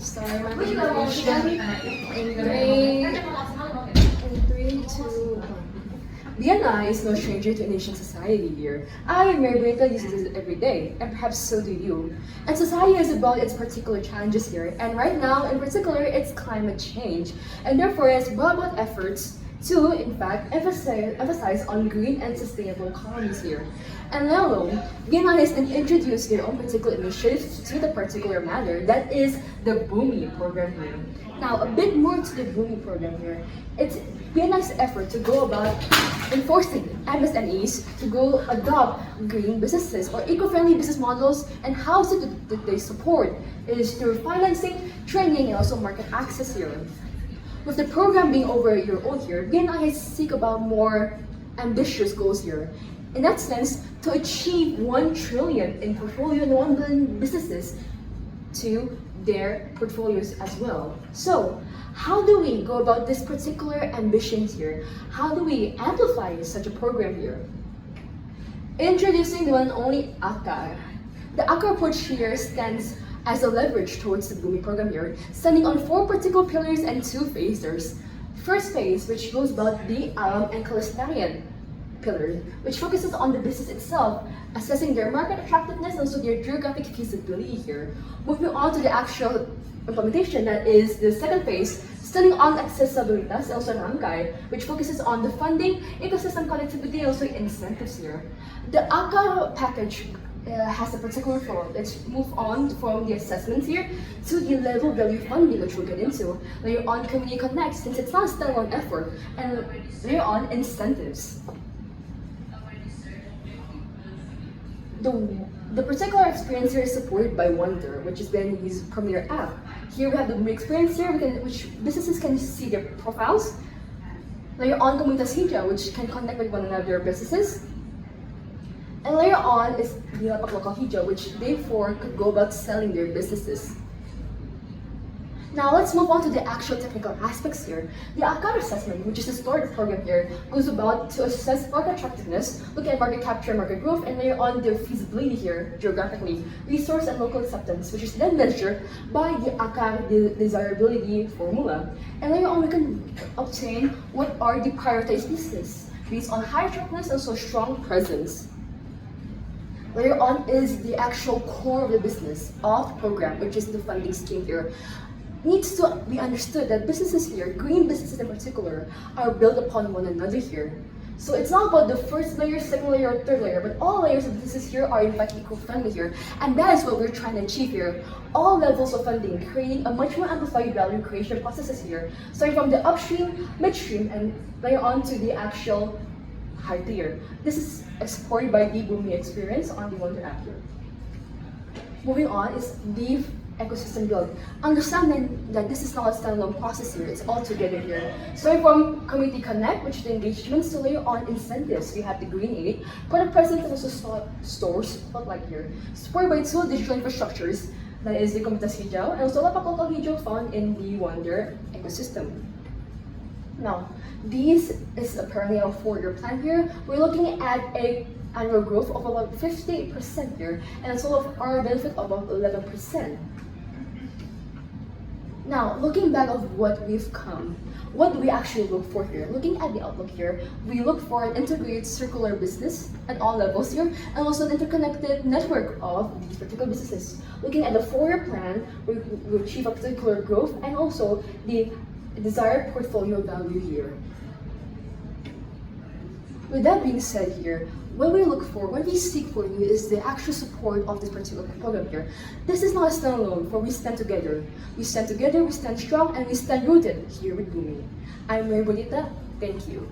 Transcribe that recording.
Start my presentation in 3, 2, 1. Vienna is no stranger to Indonesian society here. I, Bonita, use it every day, and perhaps so do you. And society is about its particular challenges here, and right now, in particular, it's climate change. And therefore, it's brought about efforts to, in fact, emphasize on green and sustainable economies here. And let alone, Vienna has introduced their own particular initiatives to the particular matter, that is the Bumi program here. Now, a bit more to the Bumi program here. It's Vienna's effort to go about enforcing MSMEs to go adopt green businesses or eco-friendly business models, and how that they support is through financing, training, and also market access here. With the program being over a year old here, Vienna has seek about more ambitious goals here. In that sense, to achieve 1 trillion in portfolio and 1 billion businesses to their portfolios as well. So, how do we go about this particular ambition here? How do we amplify such a program here? Introducing the one and only AKAR. The AKAR approach here stands as a leverage towards the Bumi program here, standing on 4 particular pillars and 2 phases. First phase, which goes about the alam and kalistarian pillar, which focuses on the business itself, assessing their market attractiveness and also their geographic feasibility here. Moving on to the actual implementation, that is the second phase, standing on accessibility and also rangkai, which focuses on the funding, ecosystem connectivity, and also incentives here. The AKA package has a particular flow. Let's move on from the assessments here to the level value funding, which we'll get into. Later on, Community Connect, since it's not a standalone effort, and later on, incentives. The particular experience here is supported by Wonder, which is Benny's premier app. Here we have the experience here, which businesses can see their profiles. Later on, Komunitas Hijau, which can connect with one another businesses. And later on is the Lokal Hijau, which therefore could go about selling their businesses. Now let's move on to the actual technical aspects here. The AKAR assessment, which is the storage program here, goes about to assess market attractiveness, look at market capture, market growth, and later on their feasibility here, geographically, resource and local acceptance, which is then measured by the AKAR desirability formula. And later on we can obtain what are the prioritized business based on high attractiveness and so strong presence. Later on is the actual core of the business of the program, which is the funding scheme here. Needs to be understood that businesses here, green businesses in particular, are built upon one another here. So it's not about the first layer, second layer, or third layer, but all layers of businesses here are in fact eco-friendly here. And that is what we're trying to achieve here. All levels of funding, creating a much more amplified value creation processes here, starting from the upstream, midstream, and later on to the actual high tier. This is supported by the Bumi experience on the Wonder app here. Moving on is the ecosystem build. Understanding that this is not a standalone process here, it's all together here. Starting from Community Connect, which is the engagements, to later on incentives. We have the Green Aid, product presence, and also stores, spotlight here. Supported by 2 digital infrastructures, that is the Komunitas Hijau, and also Lokal Hijau found in the Wonder ecosystem. Now, this is apparently a 4-year plan here. We're looking at a annual growth of about 58% here, and a total of our benefit of about 11%. Now, looking back of what we've come, what do we actually look for here? Looking at the outlook here, we look for an integrated circular business at all levels here, and also an interconnected network of these particular businesses. Looking at the 4-year plan, we achieve a particular growth and also the desired portfolio value here. With that being said here, what we seek for you is the actual support of this particular program here. This is not a standalone, for we stand together. We stand together, we stand strong, and we stand rooted here with Bumi. I'm Bonita. Thank you.